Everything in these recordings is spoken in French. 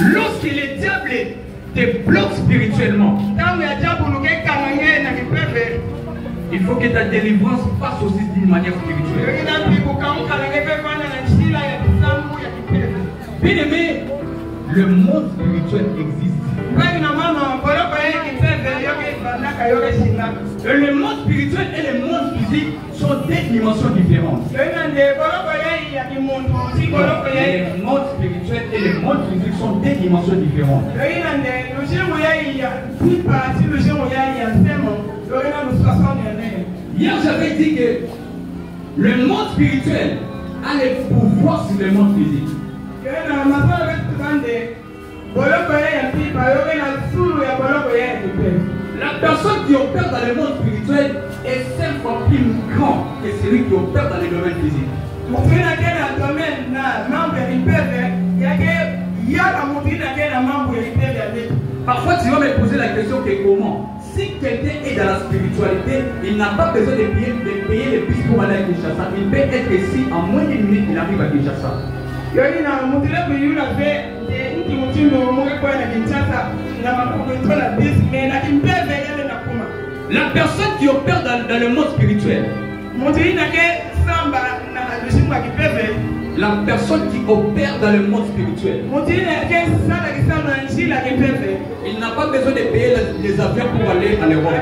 Lorsque le diable te bloque spirituellement, il faut que ta délivrance passe aussi d'une manière spirituelle. Bien aimé, le monde spirituel existe. Le monde spirituel et le monde physique sont deux dimensions différentes. Le monde spirituel et le monde physique sont deux dimensions différentes. Hier, j'avais dit que le monde spirituel a le pouvoir sur le monde physique. La personne qui opère dans le monde spirituel est 5 fois plus grand que celui qui opère dans le domaine physique. Parfois tu vas me poser la question que comment? Si quelqu'un est dans la spiritualité, il n'a pas besoin de payer les bus pour aller à Kinshasa. Il peut être ici en moins d'une minute, il arrive à Kinshasa. La personne qui opère dans le monde spirituel, la personne qui opère dans le monde spirituel, il n'a pas besoin de payer les avions pour aller à l'Europe.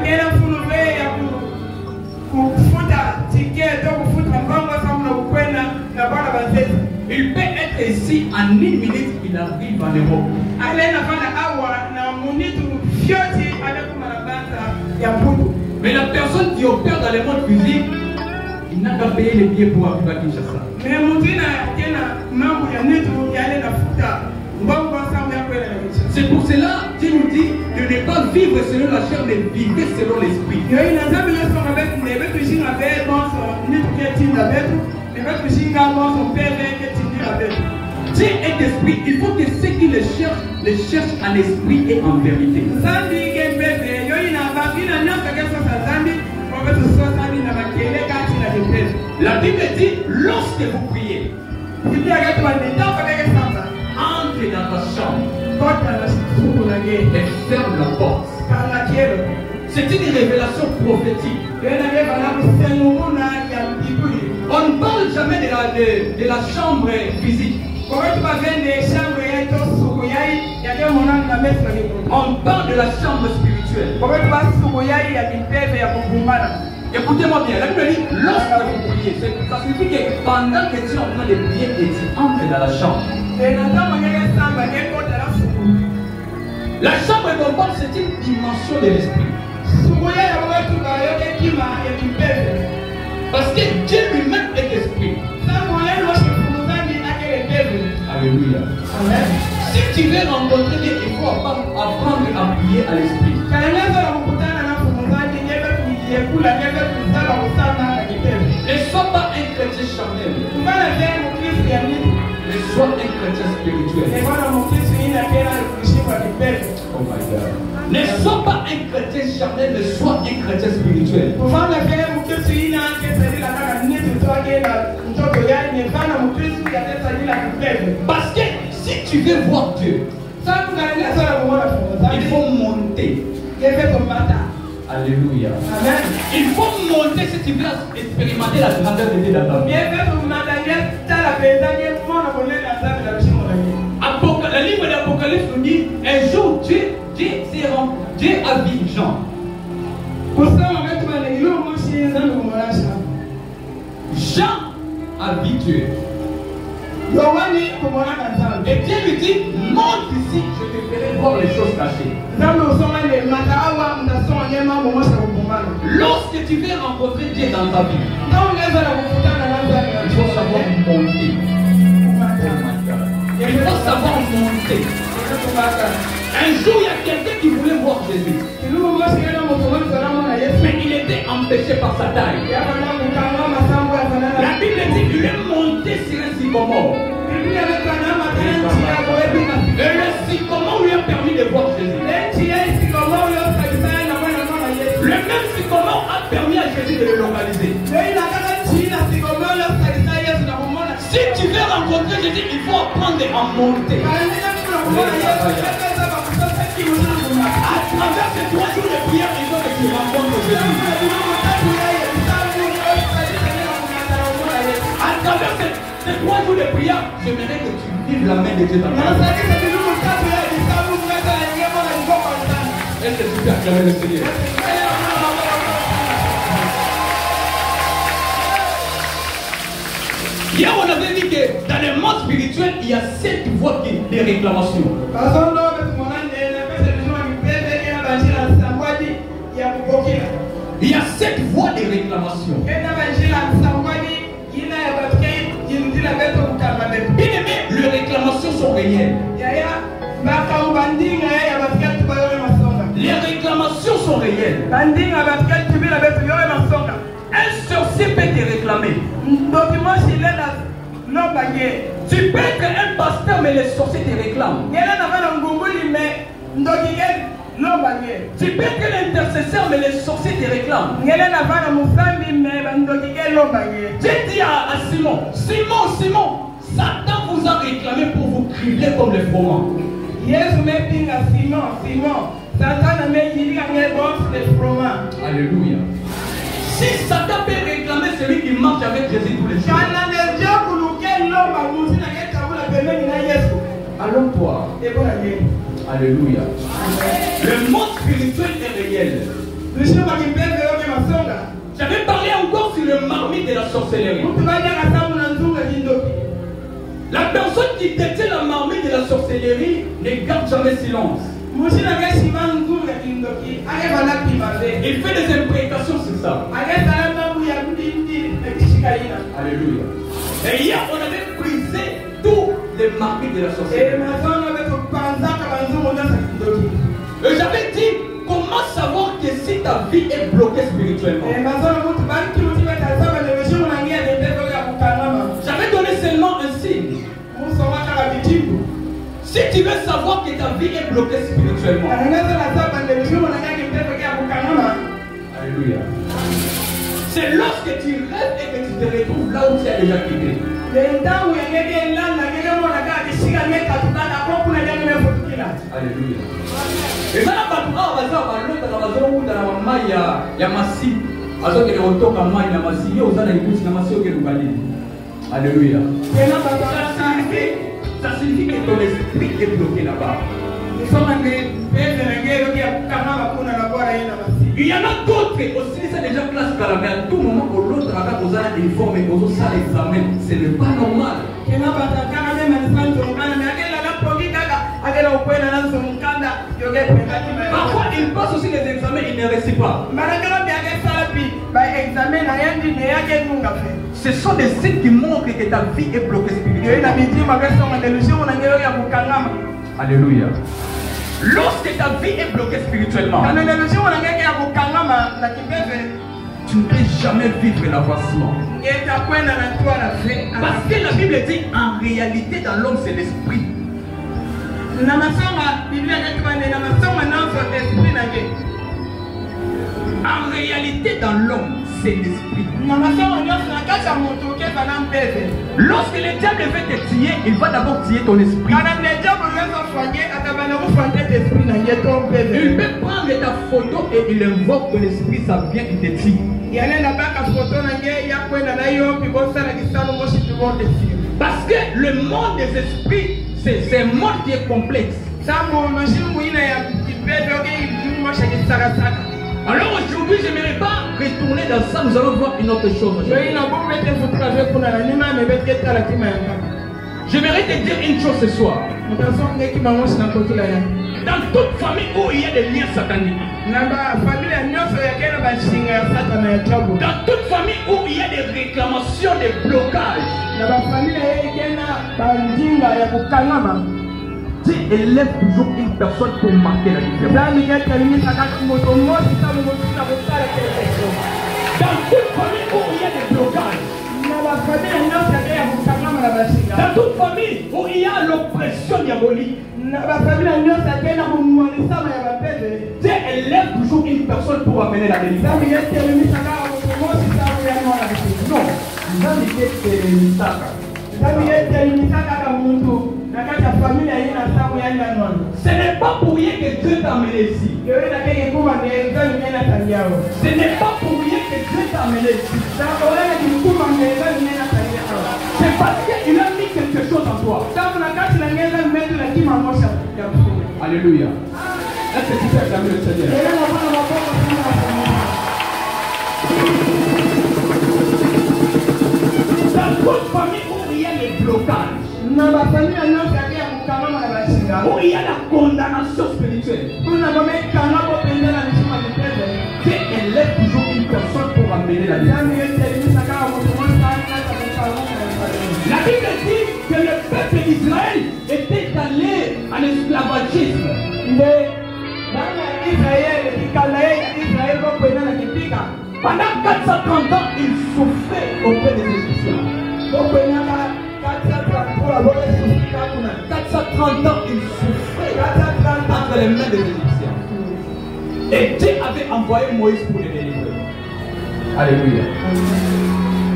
Il peut être ici en une minute, il arrive en Europe. Mais la personne qui opère dans le monde physique, il n'a qu'à payer les billets pour arriver à Kinshasa. C'est pour cela que Dieu nous dit de ne pas vivre selon la chair, mais vivre selon l'esprit. Dieu est esprit, il faut que ceux qui le cherchent en esprit et en vérité. La Bible dit, lorsque vous priez, entre dans ta chambre et ferme la porte. C'est une révélation prophétique. On ne parle jamais de la chambre physique. On parle de la chambre spirituelle. Écoutez-moi bien, la Bible dit, lorsque vous priez, ça signifie que pendant que tu es en train de prier et tu entres dans la chambre. La chambre dont on parle, c'est une dimension de l'esprit. Parce que Dieu lui-même est esprit. Alléluia. Amen. Si tu veux rencontrer Dieu, il faut apprendre à prier à l'esprit. Ne sois pas un chrétien charnel. Mais sois un chrétien spirituel. Oh my God. Ne sois pas un chrétien charnel, mais sois un chrétien spirituel. Parce que si tu veux voir Dieu, il faut monter. Alléluia. Amen. Il faut monter si tu veux expérimenter la grandeur de Dieu dans ta vie. Le livre d'Apocalypse nous dit, un jour Dieu a vu Jean. Jean a vu Dieu. Et Dieu lui dit, monte ici, je te ferai voir les choses cachées. Lorsque tu veux rencontrer Dieu dans ta vie, il faut savoir monter. Il faut savoir monter. Un jour, il y a quelqu'un qui voulait voir Jésus. Mais il était empêché par sa taille. La Bible dit qu'il est monté sur un sycomore. Et le sycomore lui a permis de voir Jésus. Le même sycomore a permis à Jésus de le localiser. Si tu veux rencontrer Jésus, il faut apprendre à monter. travers ces 3 jours de prière, ils ont que tu rencontres Jésus. À travers ces 3 jours de prière, j'aimerais que tu vives la main de Dieu dans ta vie. Est-ce que tu peux acclamer le Seigneur? Hier, on avait dit que dans le monde spirituel, il y a 7 voies de réclamation. Il y a 7 voies de réclamation. Bien aimé, les réclamations sont réelles. Les réclamations sont réelles. Un sorcier peut te réclamer. Tu peux être un pasteur, mais les sorciers te réclament. Tu peux être l'intercesseur, mais les sorciers te réclament. Dieu dit à Simon, Simon, Satan vous a réclamé pour vous crier comme les froment. Alléluia. Si Satan peut réclamer celui qui marche avec Jésus tous les jours, allons toi. Alléluia. Le monde spirituel est réel. J'avais parlé encore sur le marmite de la sorcellerie. La personne qui détient la marmite de la sorcellerie ne garde jamais silence. Il fait des imprécations sur ça. Alléluia. Et hier, on avait brisé tous les marmites de la sorcellerie. Et j'avais dit, comment savoir que si ta vie est bloquée spirituellement? J'avais donné seulement un signe. Si tu veux savoir que ta vie est bloquée spirituellement, alléluia, c'est lorsque tu rêves et que tu te retrouves là où tu as déjà quitté. Alléluia. Et ça, alléluia. Ça signifie que ton esprit est bloqué là-bas. Il y en a d'autres aussi, c'est déjà classe mais à tout moment où l'autre a besoin d'une forme et besoin de l'examen, ce n'est pas normal. Parfois, il passe aussi les examens, il ne réussit pas. Ce sont des signes qui montrent que ta vie est bloquée spirituellement. Alléluia. Lorsque ta vie est bloquée spirituellement, tu ne peux jamais vivre l'avancement. Parce que la Bible dit en réalité dans l'homme c'est l'esprit. En réalité dans l'homme c'est l'esprit. Lorsque le diable veut te tuer, il va d'abord tuer ton esprit. Il peut prendre ta photo et il invoque ton esprit, ça vient, il te tue. Parce que le monde des esprits, c'est un monde qui est complexe. Alors aujourd'hui, je n'aimerais pas retourner dans ça, nous allons voir une autre chose. J'aimerais te dire une chose ce soir. Dans toute famille où il y a des liens sataniques, dans toute famille où il y a des réclamations, des blocages, Dieu élève toujours une personne pour marquer la différence. Dans toute famille où il y a des blocages, dans toute famille où il y a l'oppression diabolique, Dieu élève toujours une personne pour amener la délivrance. Non, Ce n'est pas pour rien que Dieu t'a amené ici. Ce n'est pas pour rien que Dieu t'a amené ici. C'est parce qu'il a mis quelque chose en toi. Alléluia. Est-ce que tu peux acclamer le Seigneur? Dans toute famille où il y a les blocages, où il y a la condamnation spirituelle, Dieu élève toujours une personne pour amener la délivrance. La Bible dit que le peuple d'Israël était allé à l'esclavagisme. Pendant 430 ans, il souffrait auprès des Égyptiens. 430 ans, il souffrait entre les mains des Égyptiens. Et Dieu avait envoyé Moïse pour les délivrer. Alléluia.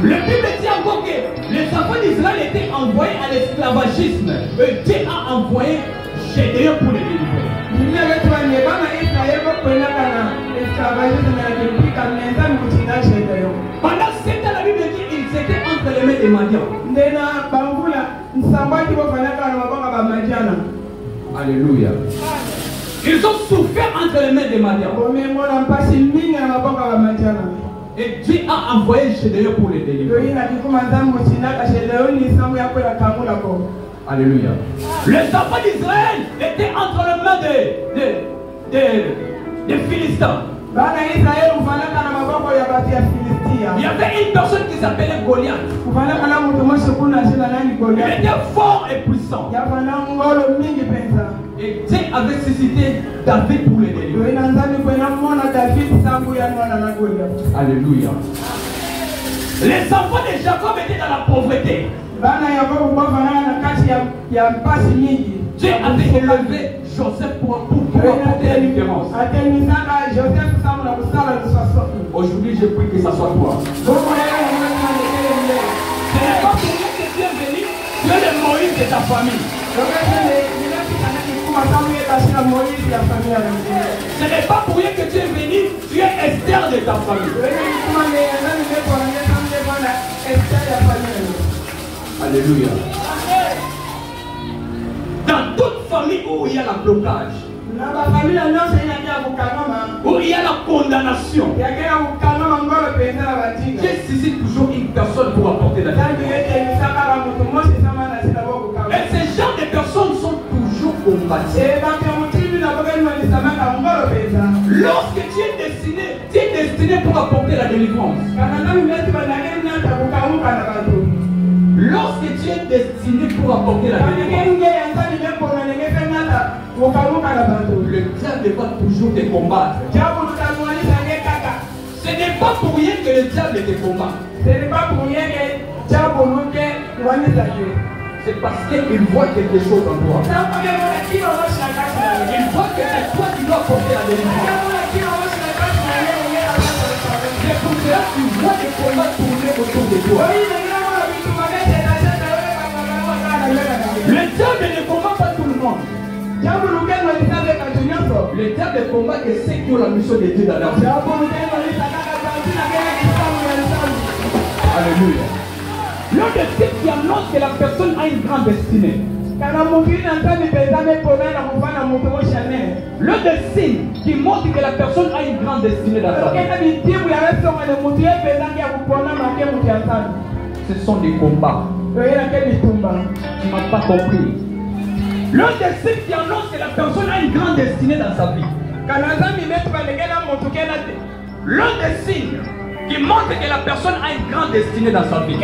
Le Bible dit encore que les enfants d'Israël étaient envoyés à l'esclavagisme. Et Dieu a envoyé Gédéon pour les délivrer. Pendant 7 ans, la Bible dit qu'ils étaient entre les mains des Madians. Alléluia. Ils ont souffert entre les mains des Madians. Et Dieu a envoyé Gédéon pour les délivrer. Alléluia. Les enfants d'Israël étaient entre les mains des Philistins. Il y avait une personne qui s'appelait Goliath. Il était fort et puissant. Et Dieu avait suscité David pour les délivrer. Alléluia. Les enfants de Jacob étaient dans la pauvreté. Dieu avait élevé Joseph pour apporter la différence. Aujourd'hui, je prie que ça soit toi. Ce n'est pas pour rien que tu es venu, tu es le Moïse de ta famille. Ce n'est pas pour rien que tu es venu, tu es Esther de ta famille. Alléluia. Dans toute famille où il y a la blocage, où il y a la condamnation, Dieu suscite toujours une personne pour apporter la délivrance. Et ces genres de personnes sont toujours combattues. Lorsque tu es destiné pour apporter la délivrance. Lorsque tu es destiné pour apporter la délivrance, le diable va toujours te combattre. Ce n'est pas pour rien que le diable te combat. C'est parce qu'il voit quelque chose en toi. Il voit que c'est toi qui dois apporter la délivrance. C'est pour cela que tu vois les combats tourner autour de toi. Le diable ne combat pas tout le monde. Le diable combat que ceux qui ont la mission de Dieu dans leur vie. Alléluia. L'un de ceux qui annonce que la personne a une grande destinée. L'un des signes qui montre que la personne a une grande destinée dans sa vie. Ce sont des combats. Tu n'as pas compris. L'un des signes qui annonce que la personne a une grande destinée dans sa vie. L'un des signes qui montre que la personne a une grande destinée dans sa vie.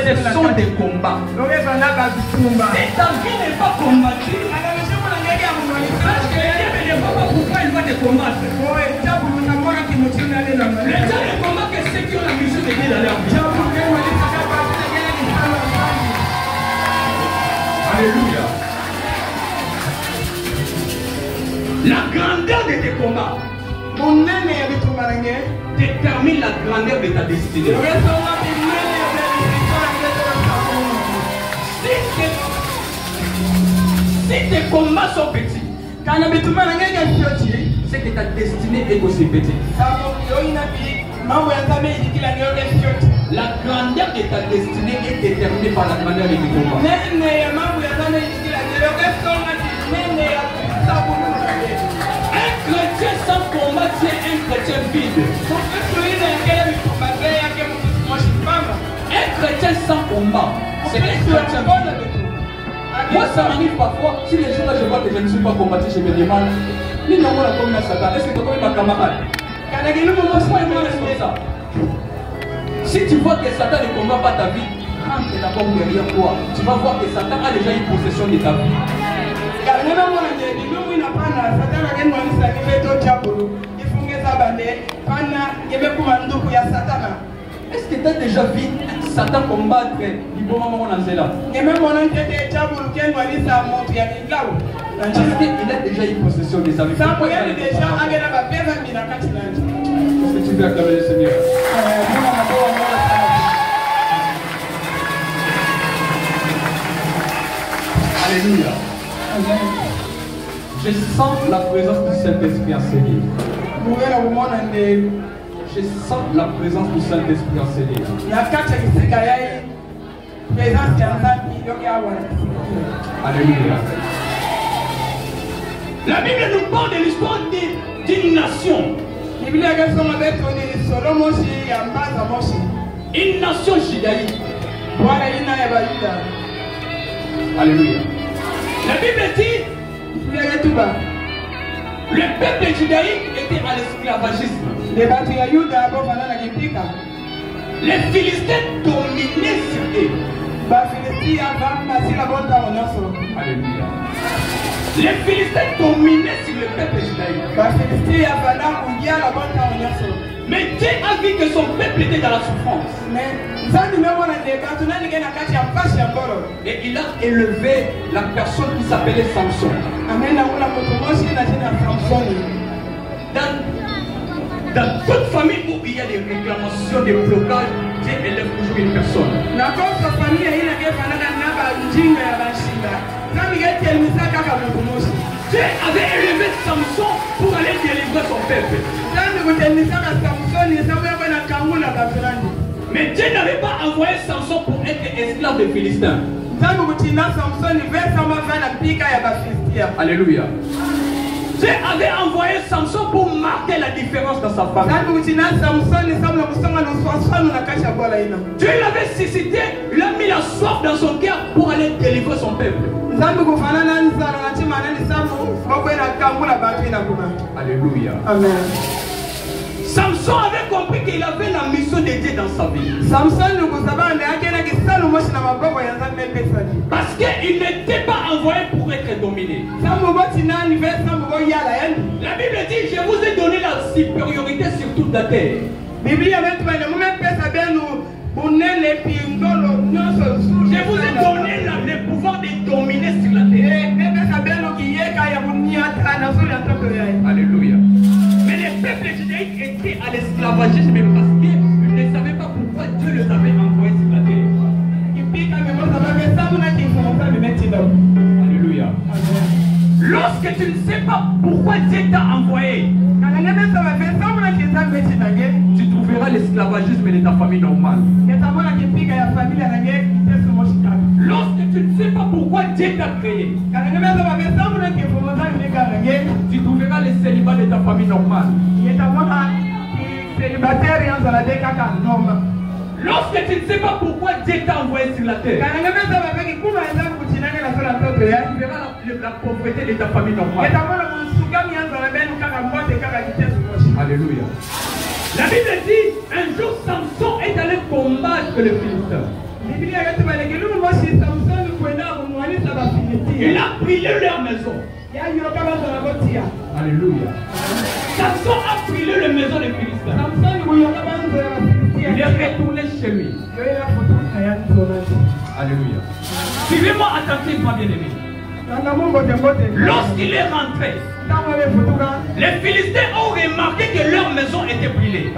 Ce sont des combats. Et ta vie n'est pas combattue. Parce que Dieu ne sait pas pourquoi il va te combattre. Le diable ne combat que ceux qui ont la mission de Dieu dans leur vie. Alléluia. La grandeur de tes combats détermine la grandeur de ta destinée. Si tes combats sont petits, c'est que ta destinée est aussi petite. La grandeur de ta destinée est déterminée par la grandeur de tes combats. Un chrétien sans combat, c'est un chrétien vide. Un chrétien sans combat, c'est un chrétien vide. Moi, ça m'arrive parfois, si les jours là je vois que je ne suis pas combattu, je me demande, est-ce que tu connais ma camarade? Si tu vois que Satan ne combat pas ta vie, rentre d'abord derrière toi. Tu vas voir que Satan a déjà une possession de ta vie. Est-ce que tu as déjà vu Satan combattre du bon moment dans cela? Parce qu'il a déjà une possession de sa vie. Est-ce que tu veux acclamer le Seigneur? Alléluia. Je sens la présence du Saint-Esprit enseigné. Je sens la présence du Saint-Esprit enseigné. Alléluia. La Bible nous parle de l'histoire d'une nation. Une nation judaïque. Alléluia. La Bible dit le peuple judaïque était à l'esclavagisme. Les Philistins dominaient sur eux. Alléluia. Les Philistins dominaient sur le peuple judaïque. Mais Dieu a vu que son peuple était dans la souffrance. Et il a élevé la personne qui s'appelait Samson. Dans toute famille où il y a des réclamations, des blocages, Dieu élève toujours une personne. Dieu avait élevé Samson pour aller délivrer son peuple. Mais Dieu n'avait pas envoyé Samson pour être esclave des Philistins. Alléluia. Dieu avait envoyé Samson pour marquer la différence dans sa famille. Dieu l'avait suscité, il a mis la soif dans son cœur pour aller délivrer son peuple. Alléluia. Amen. Samson avait compris qu'il avait la mission de Dieu dans sa vie. Parce qu'il n'était pas envoyé pour être dominé. La Bible dit, je vous ai donné la supériorité sur toute la terre. Je vous ai donné le pouvoir de dominer sur la terre. Alléluia. Mais les peuples judaïques étaient à l'esclavagisme parce qu'ils ne savaient pas pourquoi Dieu les avait envoyés sur la terre. Alléluia. Lorsque tu ne sais pas pourquoi Dieu t'a envoyé, tu trouveras l'esclavagisme de ta famille normale. Lorsque tu ne sais pas pourquoi Dieu t'a créé, tu trouveras le célibat de ta famille normale. Lorsque tu ne sais pas pourquoi Dieu t'a envoyé sur la terre, tu verras la pauvreté de ta famille normale. Alléluia. La Bible dit, un jour Samson est allé combattre le Philistin. Il a brûlé leur maison. Alléluia. Samson a brûlé la maison des Philistins. Il est retourné chez lui. Alléluia. Suivez-moi attentivement, bien-aimés. Lorsqu'il est rentré, les Philistins ont remarqué que leur maison était brûlée.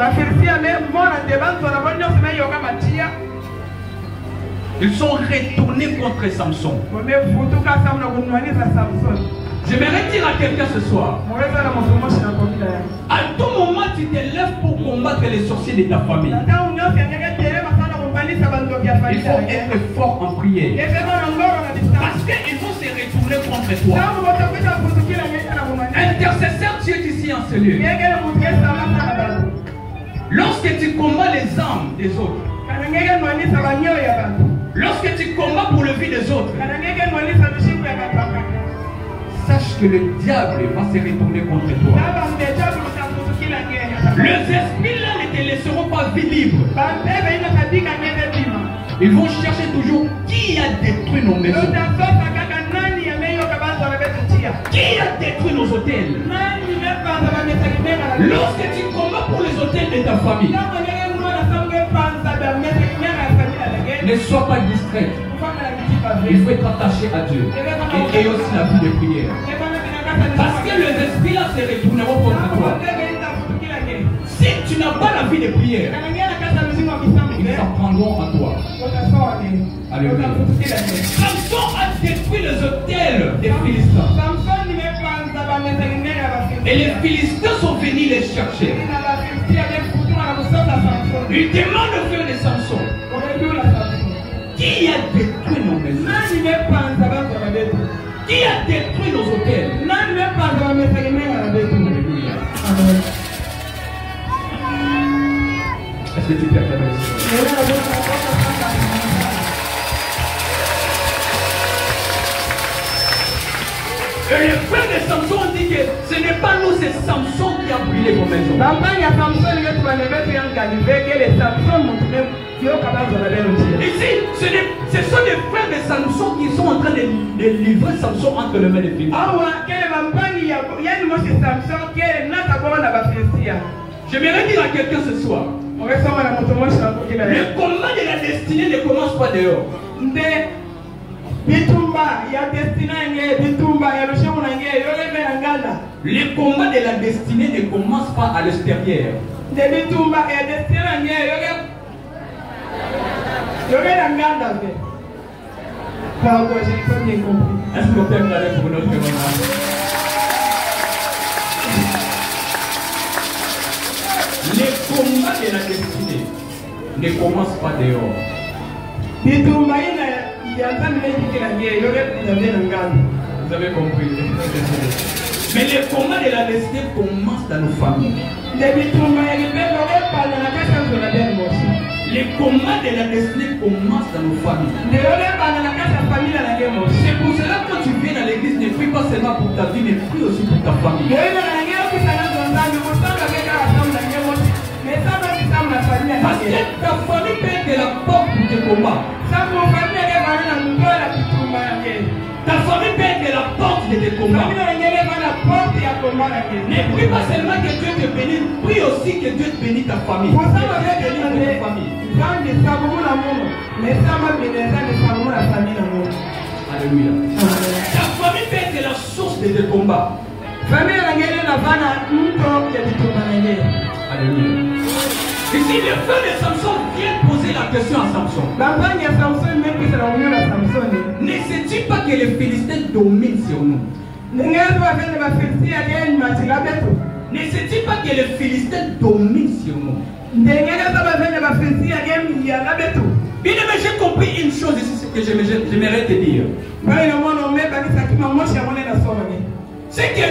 Ils sont retournés contre Samson. J'aimerais dire à quelqu'un ce soir, à tout moment tu te lèves pour combattre les sorciers de ta famille. Il faut être fort en prière. Parce qu'ils vont se retourner contre toi. Intercesseur, tu es ici en ce lieu. Lorsque tu combats les âmes des autres, lorsque tu combats pour le vie des autres, sache que le diable va se retourner contre toi. Les esprits là ne te laisseront pas vie libre. Ils vont chercher toujours qui a détruit nos maisons, qui a détruit nos hôtels. Lorsque tu combats pour les hôtels de ta famille, ne sois pas distrait. Il faut être attaché à Dieu et aussi la vie de prière. Parce que les esprits là se retourneront contre toi. Si tu n'as pas la vie de prière, ils s'apprendront à toi. Alléluia. Samson a détruit les hôtels des Philistins. Et les Philistins sont venus les chercher. Ils demandent au frère de Samson, qui a détruit nos maisons? Qui a détruit nos hôtels? Alléluia. Est-ce que tu peux acclamer? Et le frère de Samson dit que ce n'est pas nous, c'est Samson qui a brûlé vos maisons. Ici, ce sont les frères de Samson qui sont en train de livrer Samson entre les mains des Philistins. J'aimerais dire à quelqu'un ce soir, le combat de la destinée ne commence pas dehors. Le combat de la destinée ne commence pas à l'extérieur. Est-ce que vous pouvez me donner pour notre témoignage? Le combat de la destinée ne commence pas dehors. Vous avez compris. Mais le combat de la destinée commence dans nos familles. Le combat de la destinée commence dans nos familles. C'est pour cela que quand tu viens dans l'église, ne prie pas seulement pour ta vie, mais prie aussi pour ta famille. Parce que ta famille peut être la porte pour tes combats. Ta famille peut être la porte de tes combats. Ne prie pas seulement que Dieu te bénisse, prie aussi que Dieu te bénisse ta famille. Alléluia. Ta famille peut être la source de tes combats. Alléluia. Ici, le frère de Samson vient poser la question à Samson. Ne sais-tu pas que les Philistins dominent sur nous? Ne sais-tu pas que les Philistins dominent sur nous? Bien aimé, j'ai compris une chose ici que j'aimerais te dire. C'est que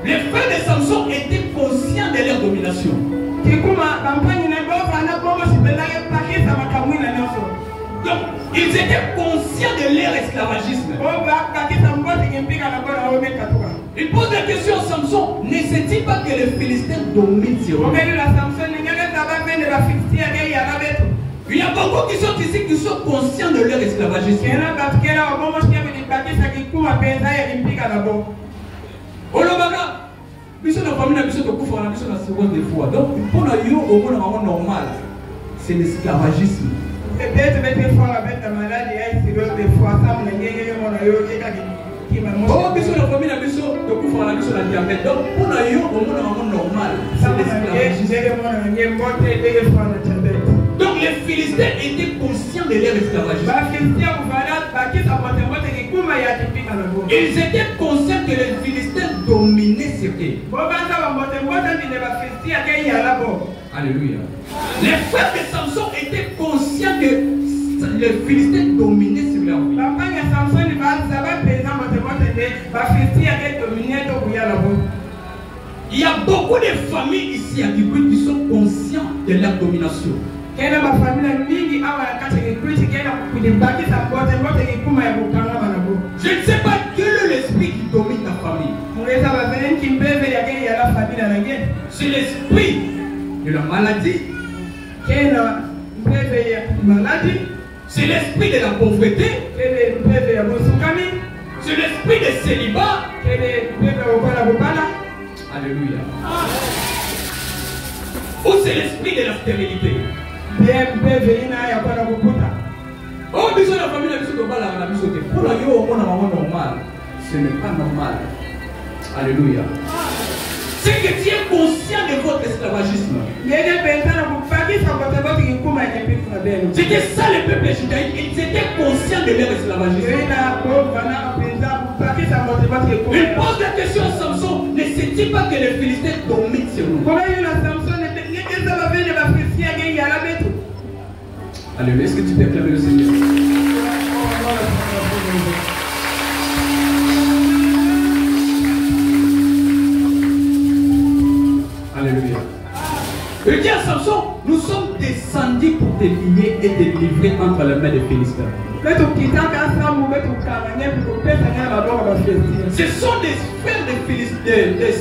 les frères de Samson étaient conscients de leur domination. Donc, ils étaient conscients de leur esclavagisme. Ils posent la question à Samson, ne sait-il pas que les Philistins dominent sur eux? Il y a beaucoup qui sont ici qui sont conscients de leur esclavagisme. Donc, pour nous, normal, c'est l'esclavagisme. Donc les Philistins étaient conscients de de leur esclavagisme. Ils étaient conscients que les Philistins dominaient sur eux. Alléluia. Les frères de Samson étaient conscients que les Philistins dominaient sur leur vie. Il y a beaucoup de familles ici à Kikwit qui sont conscients de leur domination. Je ne sais pas quel est l'esprit qui domine ta famille. C'est l'esprit de la maladie. C'est l'esprit de la pauvreté. C'est l'esprit de célibat. Alléluia. Ou c'est l'esprit de la stérilité. Oh, bisous la famille, bisous de bala, la bisous de pour la yo, on a un normal. Ce n'est pas normal. Alléluia. C'est que tu es conscient de votre esclavagisme. C'était ça le peuple judaïque. Ils étaient conscients de leur esclavagisme. Il pose la question à Samson, ne sait-il pas que les Philistins dominent sur nous? Alléluia, est-ce que tu peux acclamer le Seigneur? Alléluia. Il dit à Samson, nous sommes descendus pour te lier et te livrer entre les mains des Philistins. Ce sont des frères de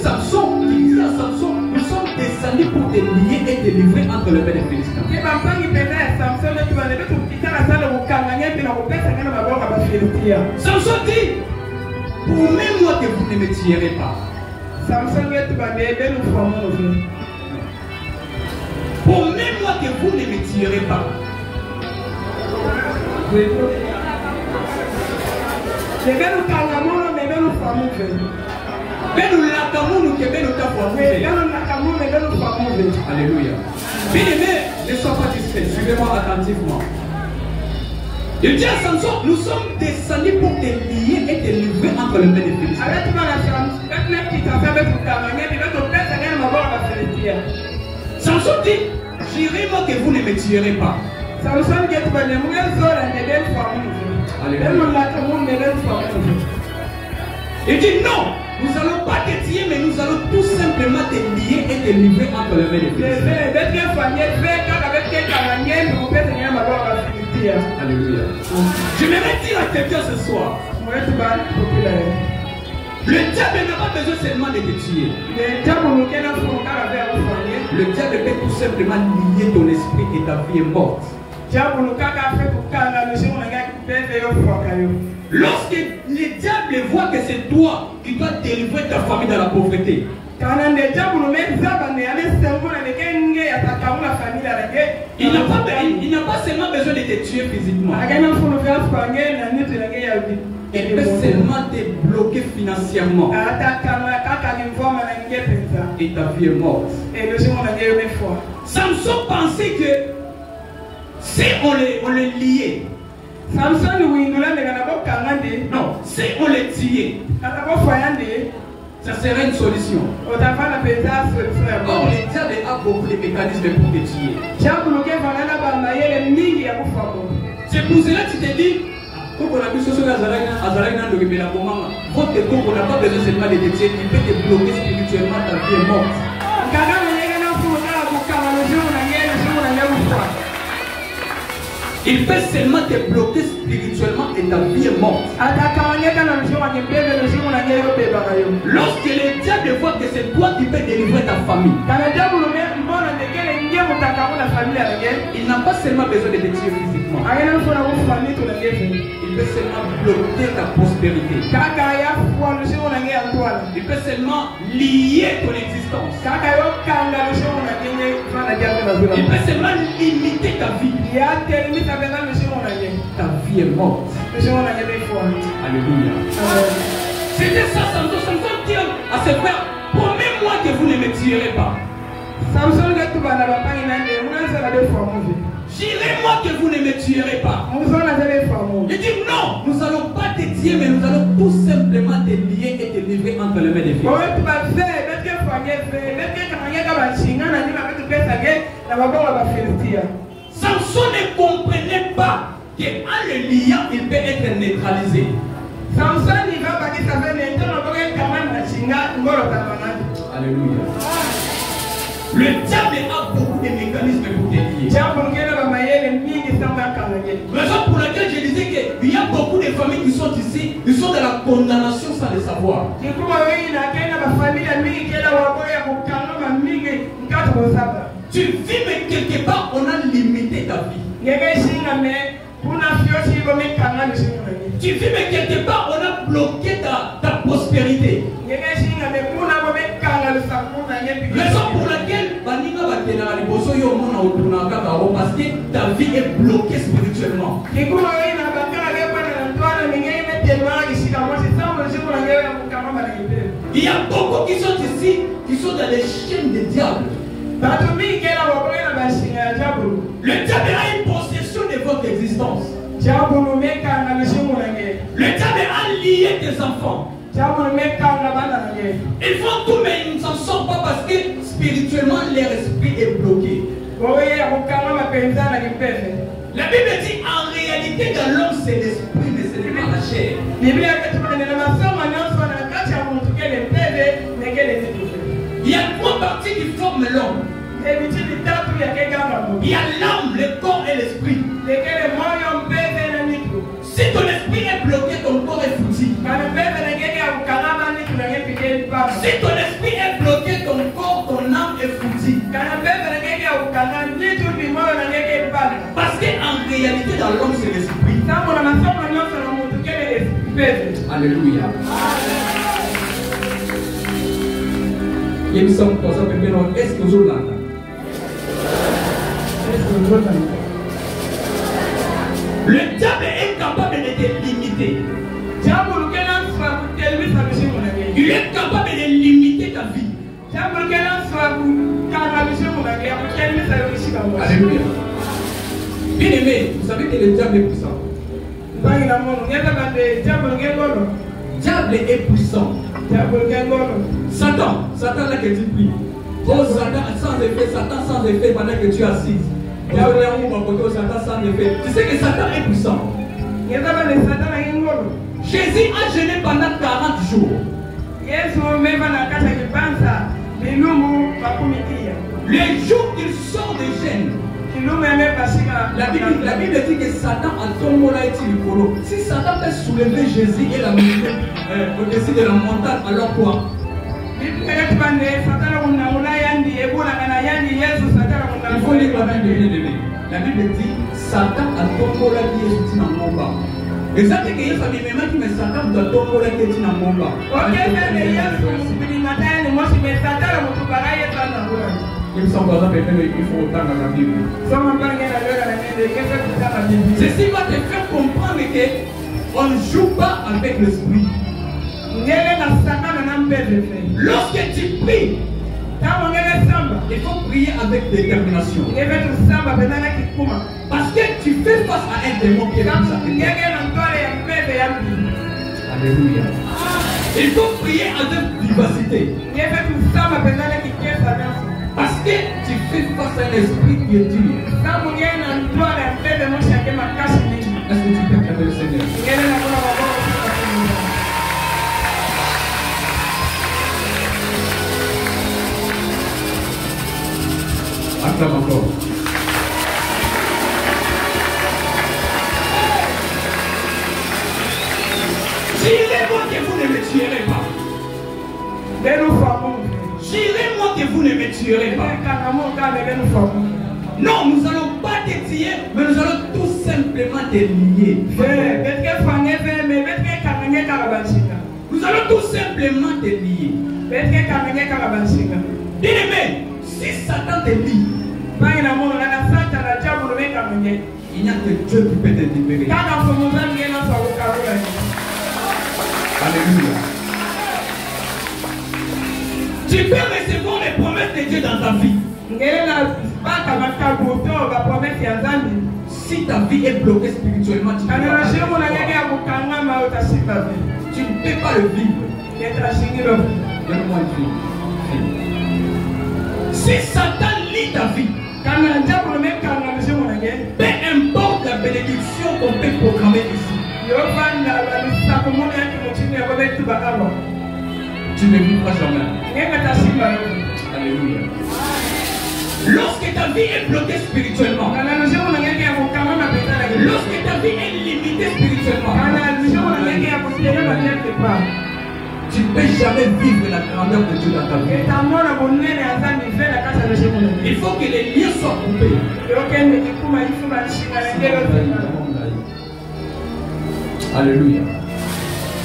Samson qui disent à Samson, nous sommes descendus pour te lier et te livrer entre les mains des Philistins. Samson dit, promets-moi que vous ne me tuerez pas. Promets-moi que vous ne me tuerez pas. Alléluia. Bien-aimés, ne sois pas distrait, suivez-moi attentivement. Il dit à Samson, nous sommes descendus pour te lier et te livrer entre les mains des Philistins. Samson dit, jurez-moi que vous ne me tuerez pas. Alléluia. Il dit non, nous n'allons pas te tuer, mais nous allons tout simplement te lier et te livrer entre les mains des Philistins. Alléluia. Je voudrais dire à quelqu'un ce soir, le diable n'a pas besoin seulement de te tuer. Le diable peut tout simplement lier ton esprit et ta vie est morte. Lorsque le diable voit que c'est toi qui dois délivrer ta famille dans la pauvreté, il n'a pas seulement besoin de te tuer physiquement. Il peut seulement te bloquer financièrement. Et ta vie est morte. Samson pensait que si on les liait, non, si on les tuait, ça serait une solution. Or, le diable a beaucoup de mécanismes pour te tuer. C'est pour cela que tu te dis, votre corps n'a pas besoin seulement de te tuer, il peut te bloquer spirituellement, ta vie est morte. Il peut seulement te bloquer spirituellement et ta vie est morte. Lorsque le diable voit que c'est toi qui peux délivrer ta famille, il n'a pas seulement besoin de te tuer physiquement. Il peut seulement bloquer ta prospérité. Il peut seulement lier ton existence. Il peut seulement limiter ta vie. Ta vie est morte. Alléluia. C'était ça, Samson dit à ses frères, promets-moi que vous ne me tuerez pas. J'irai moi que vous ne me tuerez pas. Il dit non, nous n'allons pas te tuer, mais nous allons tout simplement te lier et te livrer entre les mains des filles. Samson ne comprenait pas qu'en le liant, il peut être neutralisé. Alléluia. Le diable a beaucoup de mécanismes pour te lier. Raison pour laquelle je disais qu'il y a beaucoup de familles qui sont ici, ils sont dans la condamnation sans le savoir. Tu vis, mais quelque part, on a limité ta vie. Tu vis, mais quelque part, on a bloqué ta prospérité. Raison pour laquelle parce que ta vie est bloquée spirituellement. Il y a beaucoup qui sont ici, qui sont dans les chaînes des diables. Le diable a une possession de votre existence. Le diable a lié tes enfants. Ils font tout, mais ils ne s'en sortent pas parce que spirituellement leur esprit est bloqué. La Bible dit en réalité dans l'homme c'est l'esprit, mais ce n'est pas la chair. Il y a trois parties qui forment l'homme. Il y a l'âme, le corps et l'esprit. Si ton esprit est bloqué, ton corps est foutu. Si ton esprit est bloqué, ton corps, ton âme est foutu. Parce qu'en réalité, dans l'homme, c'est l'esprit. Alléluia. Il me semble que est-ce que vous l'avez? Le diable est capable de te limiter. Il est capable de limiter ta vie. Alléluia. Bien aimé, vous savez que le diable est puissant. Diable est puissant. Satan là que tu pries. Oh Satan sans effet, Satan sans effet pendant que tu es assis. Satan sans effet. Tu sais que Satan est puissant. Jésus a jeûné pendant 40 jours. Les jours qu'il sort de jeûne, la Bible dit que Satan a tombé là et il. Si Satan peut soulever Jésus et l'amener au-dessus de la montagne, alors quoi? Il faut lire la Bible. La Bible dit Satan a tombé là qui est dans mon bas. Et ça, c'est que Yesu amemema qui me Satan doit tomber là qui est dans mon bas. Il me semble qu'il faut autant dans la Bible. Ceci va te faire comprendre qu'on ne joue pas avec l'esprit. Lorsque tu pries, il faut prier avec détermination. Parce que tu fais face à un démon qui est comme ça. Alléluia. Il faut prier avec vivacité. Parce que tu fais face à un esprit qui est dur. Est-ce que tu peux acclamer le Seigneur? Acclame encore. J'irai moi que vous ne me tuerez pas. J'irai moi que vous ne me tuerez pas. Non, nous n'allons pas te tuer, mais nous allons tout simplement te lier. Nous allons tout simplement te lier. Bien-aimé, si Satan te lie, il n'y a que Dieu qui peut te libérer. Alléluia. Tu peux recevoir les promesses de Dieu dans ta vie. si ta vie est bloquée spirituellement, tu ne peux pas le vivre. Donne-moi une vie. Si Satan lit ta vie, peu importe la bénédiction qu'on peut programmer ici, tu ne vivras jamais. Alléluia. Lorsque ta vie est bloquée spirituellement, lorsque ta vie est limitée spirituellement, tu ne peux jamais vivre la grandeur de Dieu dans ta vie. Il faut que les liens soient coupés. Alléluia.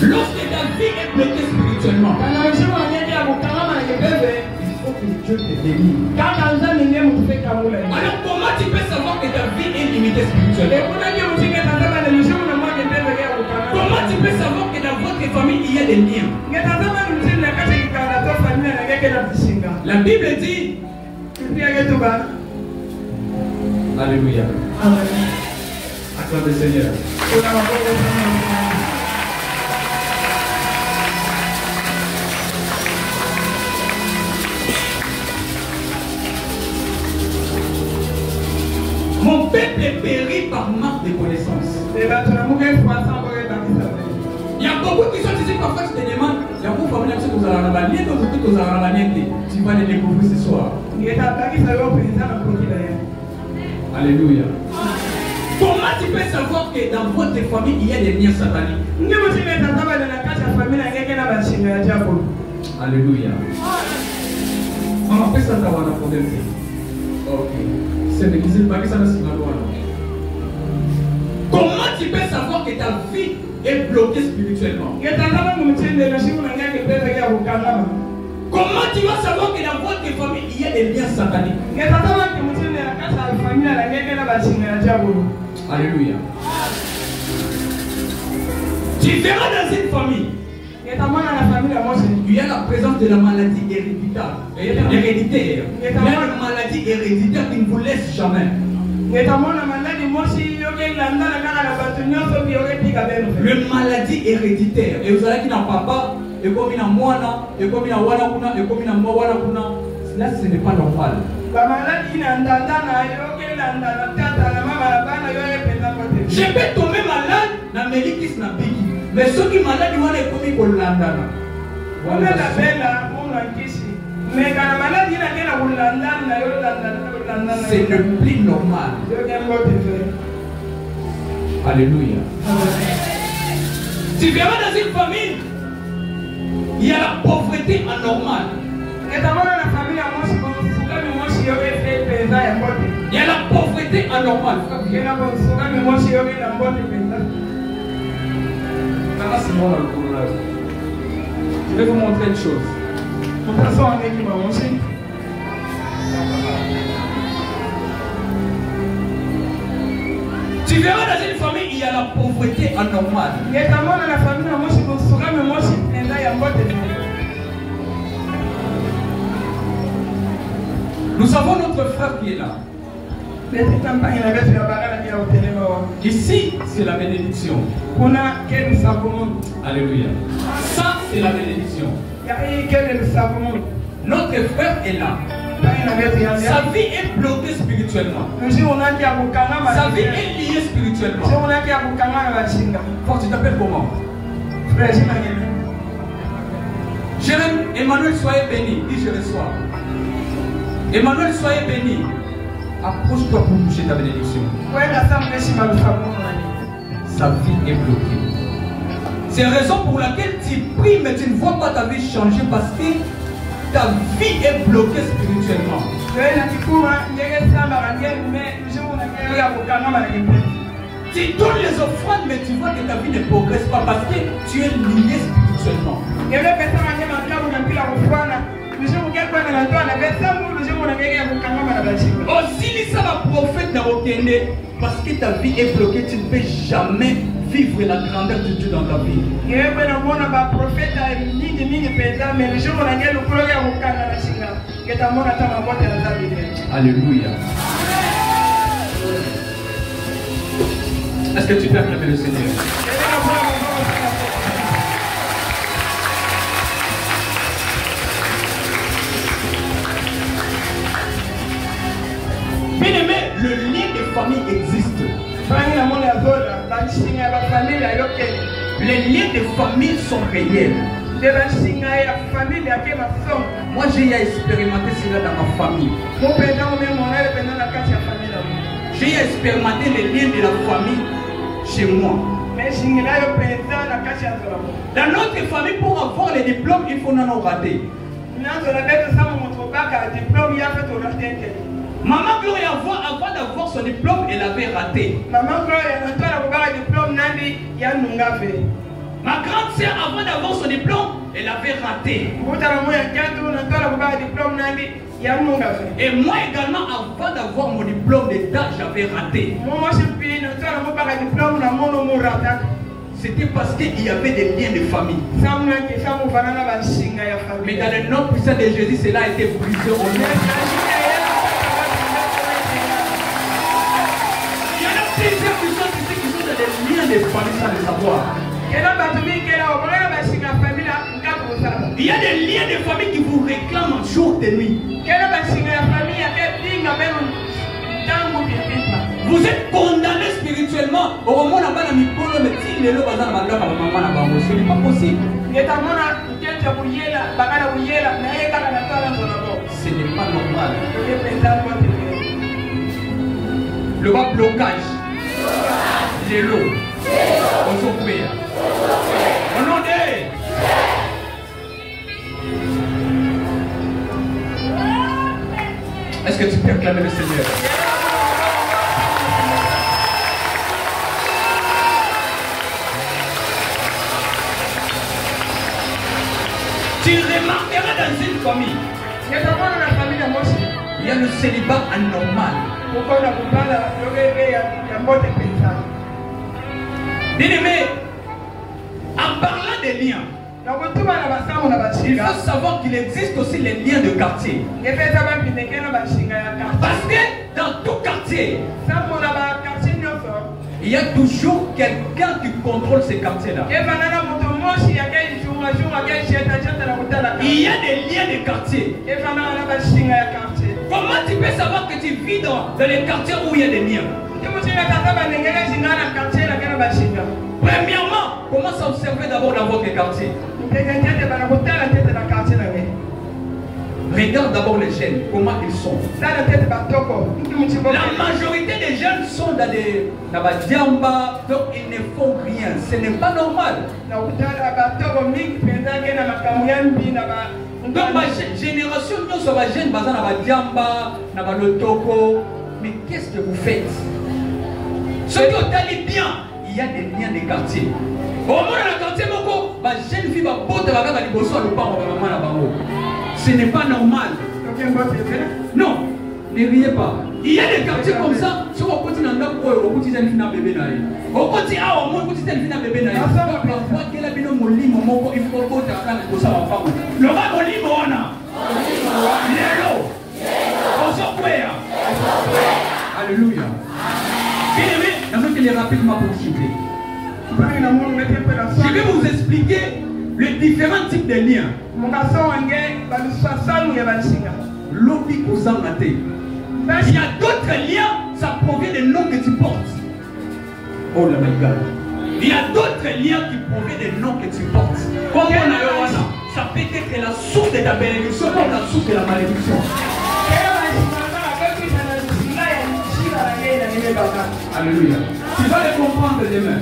Lorsque ta vie est bloquée spirituellement, il faut que Dieu te délivre. Alors comment tu peux savoir que ta vie est limitée spirituellement? Comment tu peux savoir que dans votre famille il y a des liens? La Bible dit. Alléluia. Acclame le Seigneur. Mon peuple est péri par manque de connaissances. Il y a beaucoup qui sont ici, parfois tu te demandes, il y a beaucoup de familles qui sont à la bannière, d'autres qui sont à la bannière, tu vas les découvrir ce soir. Alléluia. Comment tu peux savoir que dans votre famille il y a des liens sataniques? Alléluia. On appelle ça d'avoir un problème. Ok. Comment tu peux savoir que ta vie est bloquée spirituellement? Comment tu vas savoir que dans votre famille il y a des liens sataniques? Alléluia. Tu verras dans une famille, il y a la présence de la maladie héréditaire. Il y a une maladie héréditaire qui ne vous laisse jamais. Le maladie héréditaire. Et vous allez qui n'a papa, et comme il a moana, et comme il a wana kuna, et comme il a moana kuna. Là, ce n'est pas normal. Je peux tomber malade dans mes liquis na biki. Mais ceux qui sont malades, ils vont les commis pour l'andana. C'est le plus normal. Alléluia. Tu verras dans une famille, il y a la pauvreté anormale. Il y a la pauvreté anormale. Je vais vous montrer une chose. Tu verras dans une famille, il y a la pauvreté anormale. Nous avons notre frère qui est là. Ici, c'est la bénédiction. Alléluia. Ça, c'est la bénédiction. Notre frère est là. Sa vie est bloquée spirituellement. Sa vie est liée spirituellement. Tu t'appelles comment? Jérémie, Emmanuel, soyez béni. Dis je reçois. Emmanuel, soyez béni. Approche-toi pour toucher ta bénédiction. Sa vie est bloquée. C'est la raison pour laquelle tu pries, mais tu ne vois pas ta vie changer parce que ta vie est bloquée spirituellement. Tu donnes les offrandes, mais tu vois que ta vie ne progresse pas parce que tu es lié spirituellement. Aussi, ça va prophète dans Okende parce que ta vie est bloquée, tu ne peux jamais vivre la grandeur de Dieu dans ta vie. Alléluia. Est-ce que tu peux acclamer le Seigneur? Bien aimé, le lien de famille existe. Les liens de famille sont réels. Moi j'ai expérimenté cela dans ma famille. J'ai expérimenté les liens de la famille chez moi. Dans notre famille, pour avoir les diplômes, il faut non rater. Maman Gloria, avant d'avoir son diplôme, elle avait raté. Ma grande sœur, avant d'avoir son diplôme, elle avait raté. Et moi également, avant d'avoir mon diplôme d'État, j'avais raté. C'était parce qu'il y avait des liens de famille. Mais dans le nom puissant de Jésus, cela a été brisé au nom. Il y en a plusieurs personnes ici qui sont dans des liens de famille sans le savoir. Il y a des liens de famille qui vous réclament jour et nuit. Vous êtes condamné spirituellement. Au moment où ce n'est pas possible. Ce n'est pas normal. Le bas blocage. Les lots. On s'ouvre. Au nom de... Est-ce que tu peux acclamer le Seigneur? Tu remarqueras dans une famille, il y a le célibat anormal. Bien aimé, en parlant des liens, il faut savoir qu'il existe aussi les liens de quartier. Parce que dans tout quartier, il y a toujours quelqu'un qui contrôle ces quartiers-là. Il y a des liens de quartier. Comment tu peux savoir que tu vis dans les quartiers où il y a des liens? Premièrement, commence à observer d'abord dans votre quartier. Regarde d'abord les jeunes, comment ils sont. La majorité des jeunes sont dans des diamba, donc ils ne font rien. Ce n'est pas normal. Donc ma génération, nous sommes jeunes, dans la diamba, dans le toko. Mais qu'est-ce que vous faites? Ce qui est allé bien, il y a des liens de quartier. Au moment de la quartier, ma jeune fille va porter la gamme à ce n'est pas normal. Non, ne riez pas. Il y a des quartiers comme ça. Si on continue à faire au quotidien, il faut un bébé. Au quotidien, au moins, il faut un bébé. Il faut que la bino moli, il faut que ça va pas. Le rat moli, on a. Lélo. On s'en fait. Alléluia. Bien aimé, il est rapidement pour chipper. Je vais vous expliquer les différents types de liens. Il y a d'autres liens, ça provient des noms que tu portes. Oh la my God. Il y a d'autres liens qui proviennent des noms que tu portes. Comme on a Yohana, ça peut être la source de ta bénédiction comme la source de la malédiction. Alléluia. Tu vas les comprendre demain.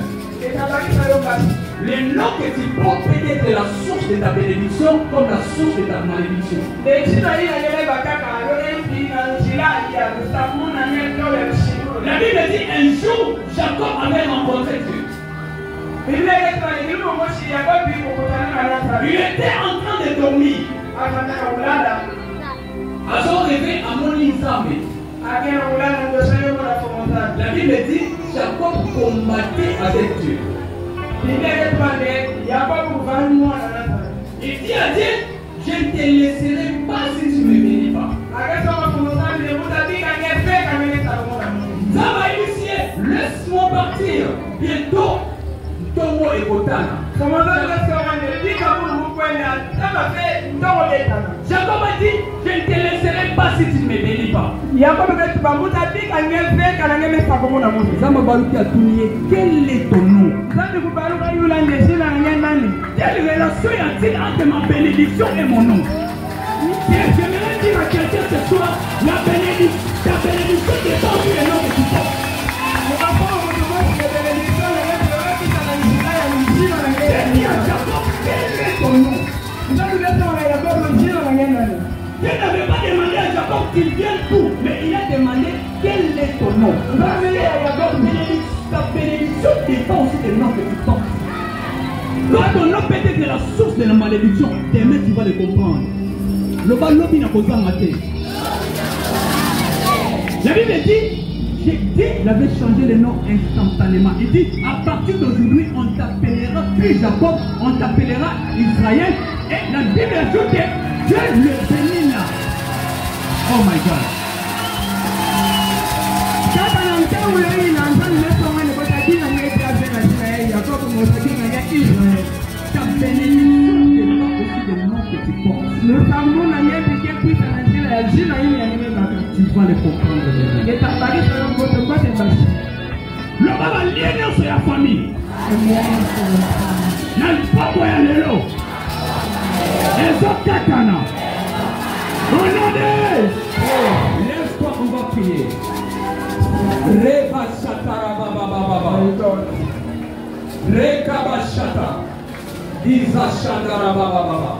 Les noms que tu portes peut être la source de ta bénédiction comme la source de ta malédiction. La Bible dit un jour, Jacob avait rencontré Dieu. Il était en train de dormir. À son réveil, à mon Isabé. La Bible dit Jacob combattait avec Dieu. Il dit à Dieu, je ne te laisserai pas si tu ne me bénis pas. Ça va initier, laisse-moi partir. Zama Baluki a tourné. Quel est ton nom? Quelle relation y a-t-il entre ma bénédiction et mon nom? J'aimerais dire à quelqu'un ce soir, ta bénédiction dépend du nom que tu portes. J'ai dit à Jacob, quel est ton nom? Dieu n'avait pas demandé à Jacob qu'il vienne tout, mais il a demandé quel est ton nom. Ta bénédiction dépend aussi du nom que tu portes. Quand ton nom peut être la source de la malédiction, demain tu vas le comprendre. Le balobi n'a pas maté. La Bible dit, Dieu avait changé le nom instantanément. Il dit, à partir d'aujourd'hui, on t'appellera plus Jacob, on t'appellera Israël. Et la Bible ajoute que Dieu le bénit là. Oh my God. Ta bénédiction dépend aussi du nom que tu portes. Tu vas le comprendre. Le baba lien sur la famille. N'importe où il est là. Les autres katana. Au nom de lève-toi, on va prier. Reba Shatara Baba Baba. Rekaba Shata. Iza Shandara Baba Baba.